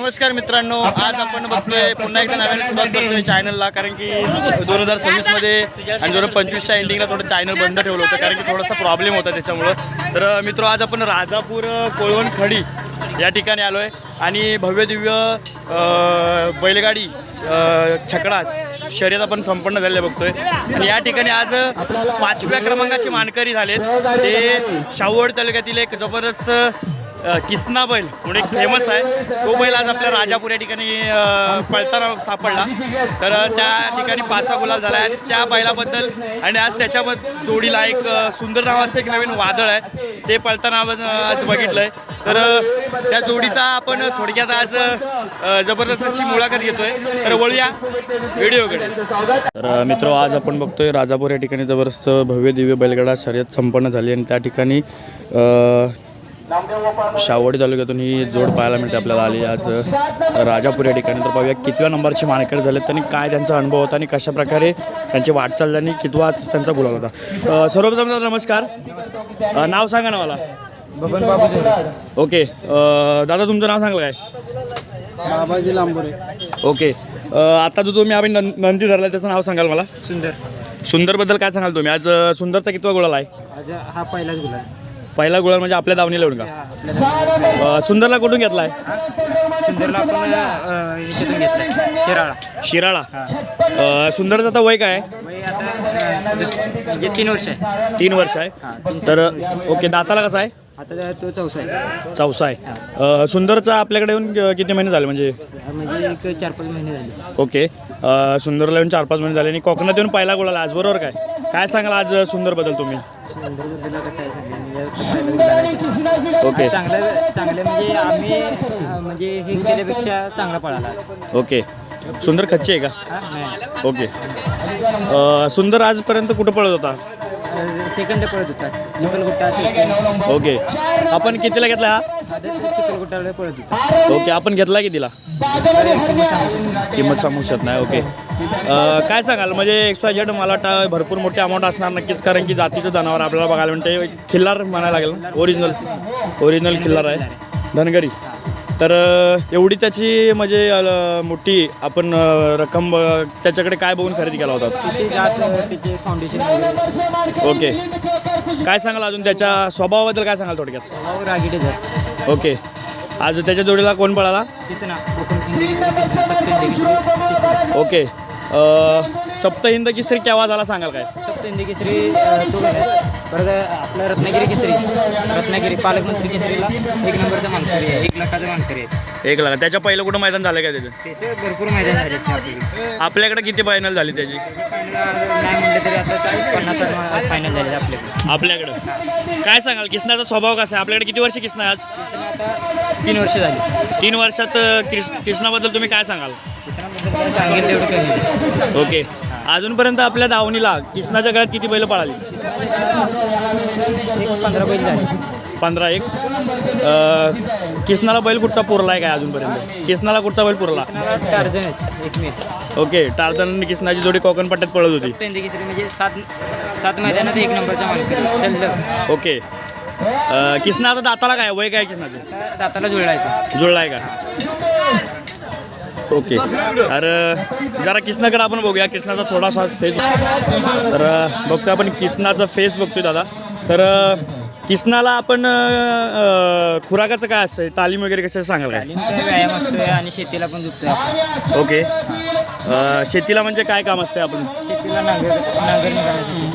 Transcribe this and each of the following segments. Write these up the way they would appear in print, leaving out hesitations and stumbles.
नमस्कार मित्रांनो, आज आपण बघतोय पुन्हा एकदा नव्याने सुरुवात करतोय चॅनलला, कारण की 2026 मध्ये आणि 2025च्या एंडिंगला थोडं चॅनल बंद ठेवलं होतं कारण की थोडासा प्रॉब्लेम होता त्याच्यामुळं. तर मित्र, आज आपण राजापूर कोळवणखडी या ठिकाणी आलो आहे आणि भव्य दिव्य बैलगाडी छकडा शर्यत आपण संपन्न झालेलं बघतोय. आणि या ठिकाणी आज 5व्या क्रमांकाचे मानकरी झालेत. ते शाहूवाडी तालुक्यातील एक जबरदस्त किसना बैल म्हणून एक फेमस आहे. तो बैल आज आपल्या राजापूर या ठिकाणी पळताना सापडला. तर त्या ठिकाणी 5वा गुलाल झाला आहे आणि त्या बैलाबद्दल आणि आज त्याच्याबद्दल जोडीला एक सुंदर नावाचं एक नवीन वादळ आहे, ते पळताना आज बघितलं आहे. तर त्या जोडीचा आपण थोडक्यात आज जबरदस्त अशी मुलाखत घेतोय. तर वळूया व्हिडिओकडे. तर मित्र, आज आपण बघतोय राजापूर या ठिकाणी जबरदस्त भव्य दिव्य बैलगाडा शर्यत संपन्न झाली आणि त्या ठिकाणी शाहूवाडी तालुक्यातून ही जोड पाहायला मिळते आपल्याला आली आज राजापूर या ठिकाणी. तर पाहूया कितव्या नंबरचे मानकरी झालेत, त्यांनी काय त्यांचा अनुभव होता आणि कशा प्रकारे त्यांची वाटचाल झाली, कितवा त्यांचा गुलाल होता. सर्वप्रथम नमस्कार, नाव सांगा ना मला. बबन बाबू. ओके दादा, तुमचं नाव सांगलं काय? बाबाजी लांबोरे. ओके, आता जो तुम्ही आम्ही नंदी धरला त्याचं नाव सांगाल मला? सुंदर. सुंदरबद्दल काय सांगाल तुम्ही? आज सुंदरचा कितवा गुलाल आहे? आज हा पहिलाच गुलाल. पहिला गुलाल म्हणजे आपल्या दावणीला येऊन का? सुंदरला कुठून घेतला आहे? सुंदरला आपण याच्यातून घेतला, शिराळा. सुंदरचं आता वय काय आहे? आता म्हणजे 3 वर्ष आहे. 3 वर्ष आहे. तर ओके, दाताला कसा आहे? आता तो चौसा आहे. सुंदरचा आपल्याकडे येऊन किती महिने झाले? म्हणजे एक 4-5 महिने झाले. ओके, सुंदरला येऊन 4-5 महिने झाले आणि कोकणात येऊन पहिला गुलाल आज, बरोबर काय सांगाल आज सुंदरबद्दल तुम्ही? सुंदरबद्दल काय सांगितलं ओके, चांगलं म्हणजे आम्ही म्हणजे हे केल्यापेक्षा चांगला पळाला. ओके, सुंदर खच्ची आहे का? ओके, सुंदर आजपर्यंत कुठं पळत होता? सेकंड पळत होता चिखलगुट्टा. ओके, आपण कितीला घेतला हा? चिखलगुट्टाला पळत होता. ओके, आपण घेतला कितीला? किंमत सांगू शकत नाही. ओके, काय सांगाल म्हणजे XYZ मला वाटतं भरपूर मोठी अमाऊंट असणार नक्कीच, कारण की जातीचं जनावर आपल्याला बघायला म्हणते. खिल्लार म्हणायला लागेल ना? ओरिजिनल खिल्लार आहे, धनगरी. तर एवढी त्याची म्हणजे मोठी आपण रक्कम त्याच्याकडे काय बघून खरेदी केला होता? ओके, काय सांगाल अजून त्याच्या स्वभावाबद्दल काय सांगाल थोडक्यात? ओके, आज त्याच्या जोडीला कोण पळाला? ओके, सप्तहिंद केसरी केव्हा झाला सांगाल काय? सप्तहिंद केसरी परत आपला रत्नागिरी पालकमंत्री केसरीला 1 नंबरचा मानकरी आहे, 1 लाखाचा मानकरी आहे. 1 लाख. त्याच्या पहिलं कुठं मैदान झालं काय त्याचं? त्याचे भरपूर मैदान झाले. आपल्याकडे किती फायनल झाली त्याची? नाही म्हणलं तरी आता 50 फायनल झाले आपल्याकडं. काय सांगाल किसनाचा स्वभाव कसा आहे? आपल्याकडे किती वर्ष किसना आहे आज? आता 3 वर्ष झाली. 3 वर्षात किसनाबद्दल तुम्ही काय सांगाल? सांगितलं तेवढं. ओके, अजूनपर्यंत आपल्या दावणीला किसनाच्या गळ्यात किती बैल पळाली? 15 बैल झाले. 15. किसनाला बैल कुठचा पुरला आहे काय अजूनपर्यंत? किसनाला कुठचा बैल पुरला? टार्झन आहेत, एक मी. ओके, टार्झन आणि किसनाची जोडी कोकण पट्ट्यात पळत होती. म्हणजे 7 मैदानात 1 नंबरचा मानकरी. ओके, किसना आता दाताला काय वय काय किसनाचं? दाताला जुळला आहे का? ओके, तर जरा किसनाकडे आपण बघूया. किसनाचा थोडासा फेस, तर बघतो आपण किसनाचा फेस बघतोय दादा. तर किसनाला आपण खुराकाचं काय असतं, तालीम वगैरे कसं सांगाल काय? व्यायाम असतोय आणि शेतीला पण झुकतोय. ओके, शेतीला म्हणजे काय काम असते? आपण शेतीला नांगर.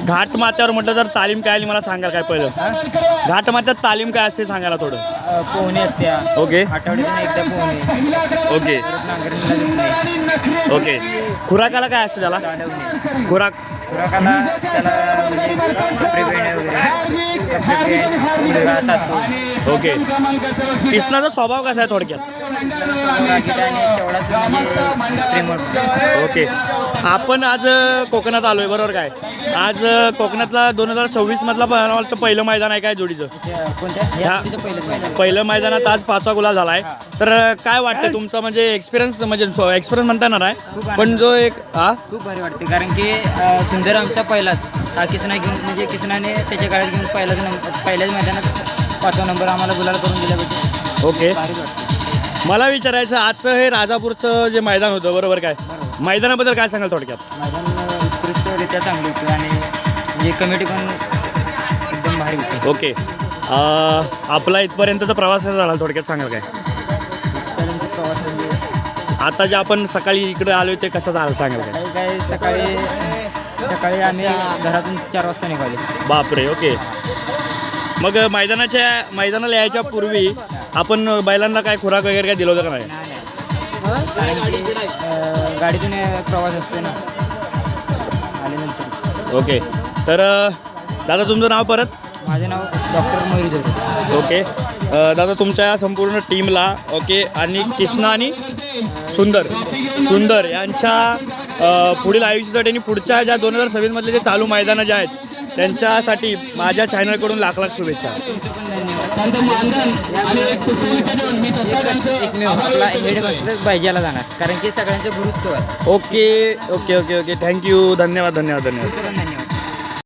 घाट माथ्यावर म्हटलं तर तालीम काय आली मला सांगाल काय? पहिलं घाट माथ्यात तालीम काय असते सांगायला थोडं. पोहणे असते. ओके, आठवड्यातून एकदा पोहणे. Okay, okay. खुराकाला काय असतं त्याला? खुराकाला त्याला ओके, किसनाचा स्वभाव कसा आहे थोडक्यात? ओके, आपण आज कोकणात आलोय बरोबर काय? आज कोकणातला 2026 मधला पहिलं मैदान आहे काय जोडीचं? पहिलं मैदानात आज 5वा गुलाल झाला आहे. तर काय वाटतं तुमचा म्हणजे एक्सपिरियन्स म्हणता येणार आहे, पण जो एक खूप भारी वाटते, कारण की सुंदर आमचा पहिलाच किसना घेऊन म्हणजे किसनाने त्याच्या गाड्यात घेऊन पहिल्याच मैदानात 5वा नंबर आम्हाला गुलाल करून दिल्याबद्दल ओके. भारी वाटते. मला विचारायचं आजचं हे राजापूरचं जे मैदान होतं बरोबर काय मैदानाबद्दल काय सांगाल थोडक्यात? मैदान उत्कृष्टरित्या चांगली होती आणि म्हणजे कमिटी पण एकदम भारी होती. ओके आपला इथपर्यंतचा प्रवास कसा झाला थोडक्यात सांगाल काय? इथपर्यंत प्रवास म्हणजे आता जे आपण सकाळी इकडे आलो ते कसं झालं सांगाल काय? काही सकाळी आम्ही घरातून 4 वाजता निघाले. बापरे. ओके. मग मैदानाला यायच्या पूर्वी आपण बैलांना काय खुराक वगैरे काय दिलं होतं का नाही? कारण की गाडीतून प्रवास असतो ना आल्यानंतर. ओके. तर दादा तुमचं नाव परत? माझे नाव डॉक्टर मयूर जोडे. ओके. दादा तुमच्या संपूर्ण टीमला ओके आणि कृष्णा आणि सुंदर यांच्या पुढील आयुष्यासाठी आणि पुढच्या ज्या 2026 मधले जे चालू मैदानं जे आहेत त्यांच्यासाठी माझ्या चॅनलकडून लाख शुभेच्छा. एकमेव आपला हेड मास्टर बायजाला जाणार कारण की सगळ्यांचं गुरुत्व आहे. ओके. थँक्यू. धन्यवाद. धन्यवाद.